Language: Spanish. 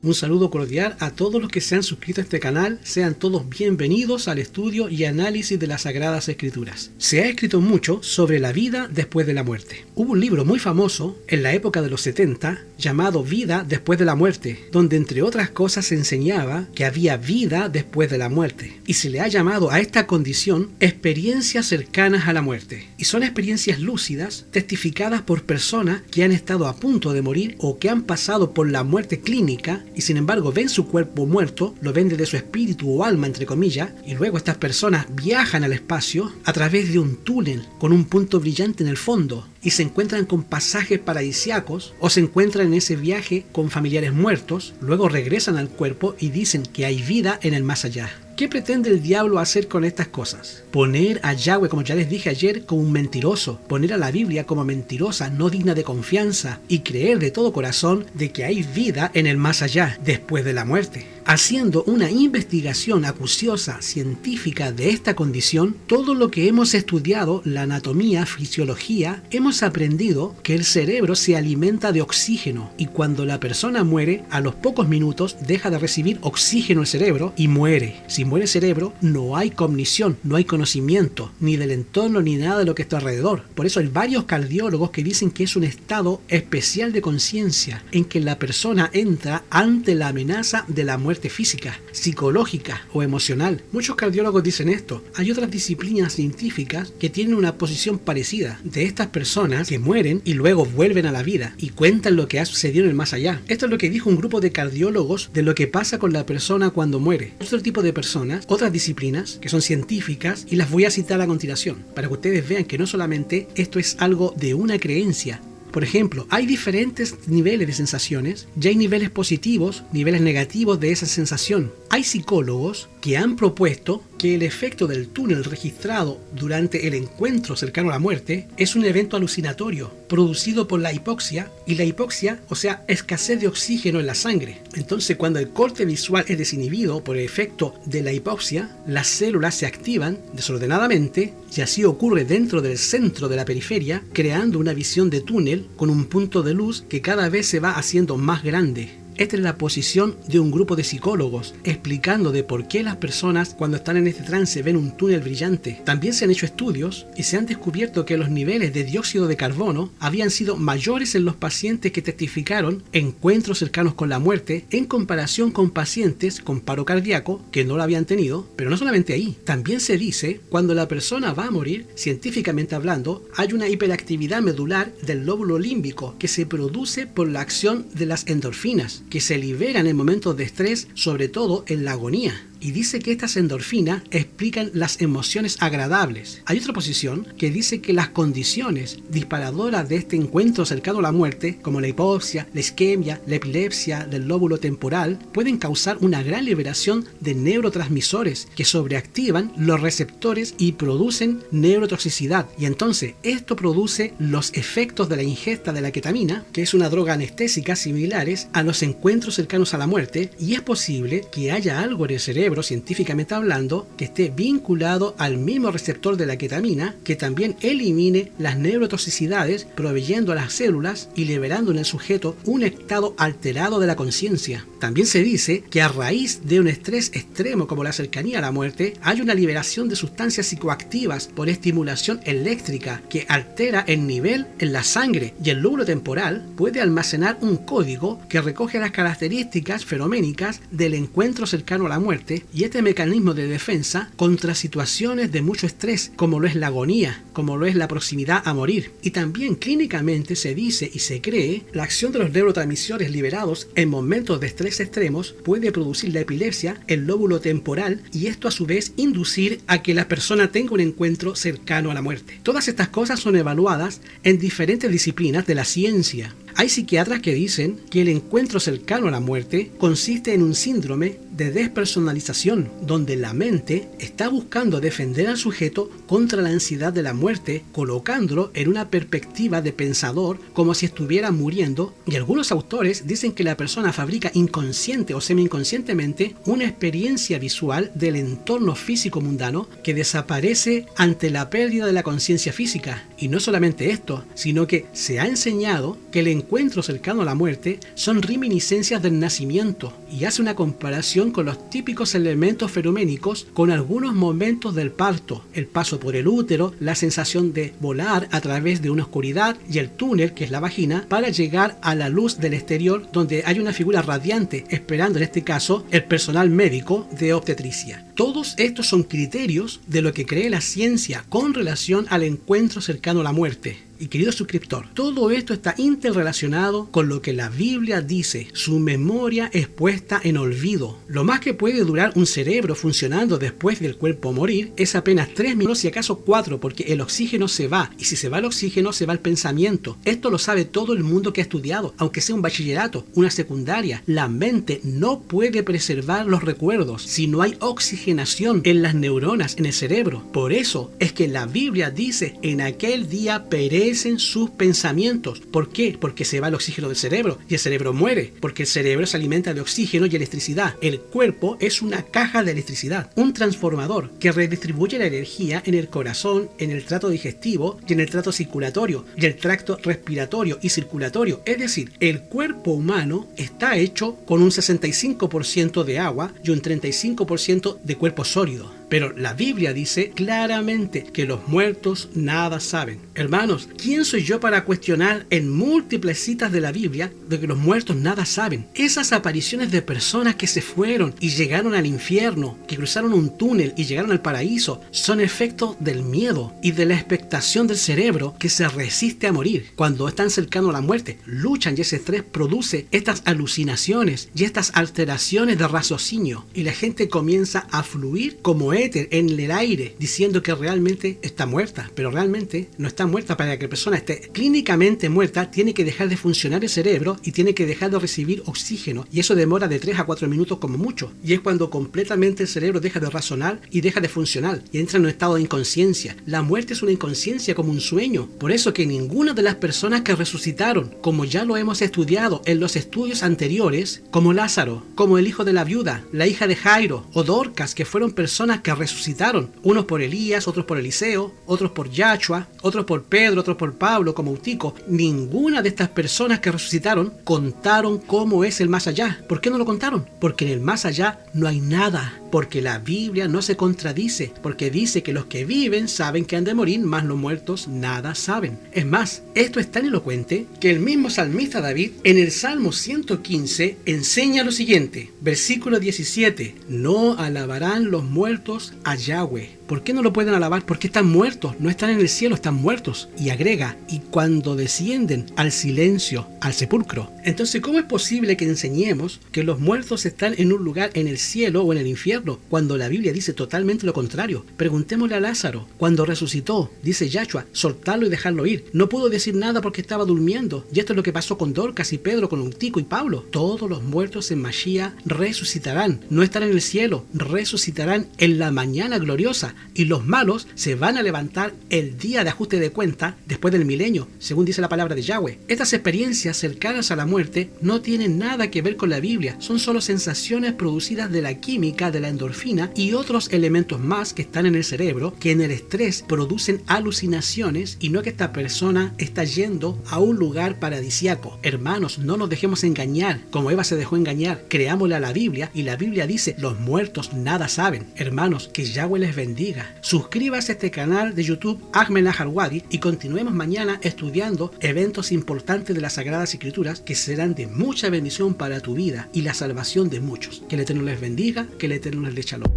Un saludo cordial a todos los que se han suscrito a este canal, sean todos bienvenidos al estudio y análisis de las Sagradas Escrituras. Se ha escrito mucho sobre la vida después de la muerte. Hubo un libro muy famoso en la época de los 70 llamado Vida después de la muerte, donde entre otras cosas se enseñaba que había vida después de la muerte, y se le ha llamado a esta condición experiencias cercanas a la muerte, y son experiencias lúcidas testificadas por personas que han estado a punto de morir o que han pasado por la muerte clínica y sin embargo ven su cuerpo muerto, lo ven desde su espíritu o alma entre comillas, y luego estas personas viajan al espacio a través de un túnel con un punto brillante en el fondo y se encuentran con pasajes paradisíacos o se encuentran en ese viaje con familiares muertos, luego regresan al cuerpo y dicen que hay vida en el más allá. ¿Qué pretende el diablo hacer con estas cosas? Poner a Yahweh, como ya les dije ayer, como un mentiroso, poner a la Biblia como mentirosa, no digna de confianza, y creer de todo corazón de que hay vida en el más allá, después de la muerte. Haciendo una investigación acuciosa, científica de esta condición, todo lo que hemos estudiado, la anatomía, fisiología, hemos aprendido que el cerebro se alimenta de oxígeno y cuando la persona muere, a los pocos minutos deja de recibir oxígeno el cerebro y muere. Si muere el cerebro, no hay cognición, no hay conocimiento, ni del entorno ni nada de lo que está alrededor. Por eso hay varios cardiólogos que dicen que es un estado especial de conciencia en que la persona entra ante la amenaza de la muerte física, psicológica o emocional. Muchos cardiólogos dicen esto. Hay otras disciplinas científicas que tienen una posición parecida de estas personas que mueren y luego vuelven a la vida y cuentan lo que ha sucedido en el más allá. Esto es lo que dijo un grupo de cardiólogos de lo que pasa con la persona cuando muere. Otro tipo de personas, otras disciplinas que son científicas, y las voy a citar a continuación para que ustedes vean que no solamente esto es algo de una creencia. Por ejemplo, hay diferentes niveles de sensaciones, ya hay niveles positivos, niveles negativos de esa sensación. Hay psicólogos que han propuesto que el efecto del túnel registrado durante el encuentro cercano a la muerte es un evento alucinatorio producido por la hipoxia, y la hipoxia, o sea, escasez de oxígeno en la sangre. Entonces, cuando el corte visual es desinhibido por el efecto de la hipoxia, las células se activan desordenadamente y así ocurre dentro del centro de la periferia, creando una visión de túnel con un punto de luz que cada vez se va haciendo más grande. Esta es la posición de un grupo de psicólogos, explicando de por qué las personas cuando están en este trance ven un túnel brillante. También se han hecho estudios y se han descubierto que los niveles de dióxido de carbono habían sido mayores en los pacientes que testificaron encuentros cercanos con la muerte en comparación con pacientes con paro cardíaco que no lo habían tenido. Pero no solamente ahí, también se dice cuando la persona va a morir, científicamente hablando, hay una hiperactividad medular del lóbulo límbico que se produce por la acción de las endorfinas, que se liberan en momentos de estrés, sobre todo en la agonía. Y dice que estas endorfinas explican las emociones agradables. Hay otra posición que dice que las condiciones disparadoras de este encuentro cercano a la muerte, como la hipoxia, la isquemia, la epilepsia del lóbulo temporal, pueden causar una gran liberación de neurotransmisores que sobreactivan los receptores y producen neurotoxicidad. Y entonces esto produce los efectos de la ingesta de la ketamina, que es una droga anestésica similares a los encuentros cercanos a la muerte, y es posible que haya algo en el cerebro, científicamente hablando, que esté vinculado al mismo receptor de la ketamina, que también elimine las neurotoxicidades, proveyendo a las células y liberando en el sujeto un estado alterado de la conciencia. También se dice que a raíz de un estrés extremo como la cercanía a la muerte, hay una liberación de sustancias psicoactivas por estimulación eléctrica que altera el nivel en la sangre, y el lóbulo temporal puede almacenar un código que recoge las características feroménicas del encuentro cercano a la muerte, y este mecanismo de defensa contra situaciones de mucho estrés, como lo es la agonía, como lo es la proximidad a morir. Y también clínicamente se dice y se cree la acción de los neurotransmisores liberados en momentos de estrés extremos puede producir la epilepsia, el lóbulo temporal, y esto a su vez inducir a que la persona tenga un encuentro cercano a la muerte. Todas estas cosas son evaluadas en diferentes disciplinas de la ciencia. Hay psiquiatras que dicen que el encuentro cercano a la muerte consiste en un síndrome de despersonalización, donde la mente está buscando defender al sujeto contra la ansiedad de la muerte, colocándolo en una perspectiva de pensador como si estuviera muriendo, y algunos autores dicen que la persona fabrica inconsciente o semi-inconscientemente una experiencia visual del entorno físico mundano que desaparece ante la pérdida de la conciencia física. Y no solamente esto, sino que se ha enseñado que el encuentro cercano a la muerte son reminiscencias del nacimiento, y hace una comparación con los típicos elementos feroménicos con algunos momentos del parto, el paso por el útero, la sensación de volar a través de una oscuridad y el túnel, que es la vagina, para llegar a la luz del exterior, donde hay una figura radiante esperando, en este caso, el personal médico de obstetricia. Todos estos son criterios de lo que cree la ciencia con relación al encuentro cercano a la muerte. Y querido suscriptor, todo esto está interrelacionado con lo que la Biblia dice. Su memoria es puesta en olvido. Lo más que puede durar un cerebro funcionando después del cuerpo morir es apenas 3 minutos, si acaso 4, porque el oxígeno se va. Y si se va el oxígeno, se va el pensamiento. Esto lo sabe todo el mundo que ha estudiado, aunque sea un bachillerato, una secundaria. La mente no puede preservar los recuerdos si no hay oxigenación en las neuronas, en el cerebro. Por eso es que la Biblia dice: en aquel día perecen sus pensamientos. ¿Por qué? Porque se va el oxígeno del cerebro y el cerebro muere, porque el cerebro se alimenta de oxígeno y electricidad. El cuerpo es una caja de electricidad, un transformador que redistribuye la energía en el corazón, en el tracto digestivo y en el tracto circulatorio y el tracto respiratorio y circulatorio. Es decir, el cuerpo humano está hecho con un 65% de agua y un 35% de cuerpo sólido. Pero la Biblia dice claramente que los muertos nada saben. Hermanos, ¿quién soy yo para cuestionar en múltiples citas de la Biblia de que los muertos nada saben? Esas apariciones de personas que se fueron y llegaron al infierno, que cruzaron un túnel y llegaron al paraíso, son efectos del miedo y de la expectación del cerebro que se resiste a morir. Cuando están cercanos a la muerte, luchan, y ese estrés produce estas alucinaciones y estas alteraciones de raciocinio, y la gente comienza a fluir como éter en el aire, diciendo que realmente está muerta, pero realmente no está muerta. Para que la persona esté clínicamente muerta, tiene que dejar de funcionar el cerebro y tiene que dejar de recibir oxígeno, y eso demora de 3 a 4 minutos como mucho, y es cuando completamente el cerebro deja de razonar y deja de funcionar y entra en un estado de inconsciencia. La muerte es una inconsciencia, como un sueño. Por eso que ninguna de las personas que resucitaron, como ya lo hemos estudiado en los estudios anteriores, como Lázaro, como el hijo de la viuda, la hija de Jairo o Dorcas, que fueron personas que resucitaron, unos por Elías, otros por Eliseo, otros por Yahshua, otros por Pedro, otros por Pablo, como Eutico, ninguna de estas personas que resucitaron contaron cómo es el más allá. ¿Por qué no lo contaron? Porque en el más allá no hay nada. Porque la Biblia no se contradice, porque dice que los que viven saben que han de morir, mas los muertos nada saben. Es más, esto es tan elocuente que el mismo salmista David en el Salmo 115 enseña lo siguiente, versículo 17: no alabarán los muertos a Yahweh. ¿Por qué no lo pueden alabar? Porque están muertos, no están en el cielo, están muertos. Y agrega, y cuando descienden al silencio, al sepulcro. Entonces, ¿cómo es posible que enseñemos que los muertos están en un lugar en el cielo o en el infierno, cuando la Biblia dice totalmente lo contrario? Preguntémosle a Lázaro, cuando resucitó, dice Yahshua, soltarlo y dejarlo ir. No pudo decir nada porque estaba durmiendo. Y esto es lo que pasó con Dorcas y Pedro, con Eutico y Pablo. Todos los muertos en Mashiach resucitarán. No estarán en el cielo, resucitarán en la mañana gloriosa. Y los malos se van a levantar el día de ajuste de cuenta después del milenio, según dice la palabra de Yahweh. Estas experiencias cercanas a la muerte no tienen nada que ver con la Biblia, son solo sensaciones producidas de la química, de la endorfina y otros elementos más que están en el cerebro, que en el estrés producen alucinaciones, y no que esta persona está yendo a un lugar paradisiaco. Hermanos, no nos dejemos engañar, como Eva se dejó engañar. Creámosle a la Biblia, y la Biblia dice, los muertos nada saben. Hermanos, que Yahweh les bendiga. Suscríbase a este canal de YouTube Ahmed Naharwadi y continuemos mañana estudiando eventos importantes de las Sagradas Escrituras que serán de mucha bendición para tu vida y la salvación de muchos. Que el Eterno les bendiga, que el Eterno les dé shalom.